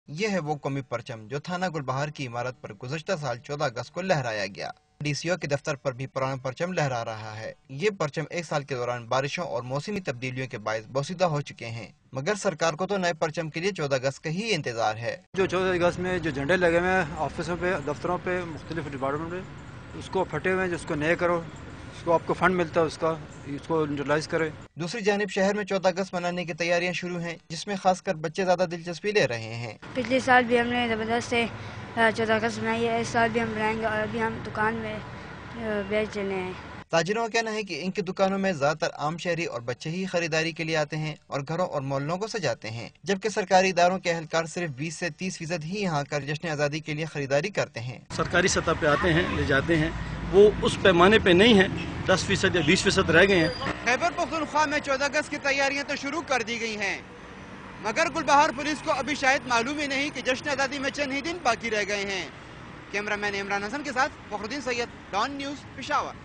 ये है वो कौमी परचम जो थाना गुलबहार की इमारत पर गुज़श्ता साल 14 अगस्त को लहराया गया। DCO के दफ्तर पर भी पुराना परचम लहरा रहा है। ये परचम एक साल के दौरान बारिशों और मौसमी तब्दीलियों के बायस बोसीदा हो चुके हैं, मगर सरकार को तो नए परचम के लिए 14 अगस्त का ही इंतजार है। जो 14 अगस्त में जो झंडे लगे हुए हैं ऑफिसों पे, दफ्तरों पे, मुख्तलिफ डिपार्टमेंट में, उसको फटे हुए हैं, जिसको नए करो, उसको आपको फंड मिलता है, उसको यूटिलाइज करे। दूसरी जानिब शहर में 14 अगस्त मनाने की तैयारियां शुरू हैं, जिसमें खासकर बच्चे ज्यादा दिलचस्पी ले रहे हैं। पिछले साल भी हमने जबरदस्त से 14 अगस्त मनाई है, इस साल भी हम बनाएंगे और अभी हम दुकान में बेच रहे हैं। ताजिरों का कहना है कि इनकी दुकानों में ज्यादातर आम शहरी और बच्चे ही खरीदारी के लिए आते हैं और घरों और मोहल्लों को सजाते हैं, जबकि सरकारी इदारों के अहलकार सिर्फ 20 से 30% ही यहाँ कर जश्न आज़ादी के लिए खरीदारी करते हैं। सरकारी सतह पे आते हैं, ले जाते हैं, वो उस पैमाने पे नहीं है, 10% या 20% रह गए हैं। खैबर पख्तूनख्वा में 14 अगस्त की तैयारियां तो शुरू कर दी गई हैं, मगर गुलबहार पुलिस को अभी शायद मालूम ही नहीं कि जश्न आज़ादी में चंद ही दिन बाकी रह गए हैं। कैमरामैन इमरान हसन के साथ फखरुद्दीन सैयद, डॉन न्यूज़, पेशावर।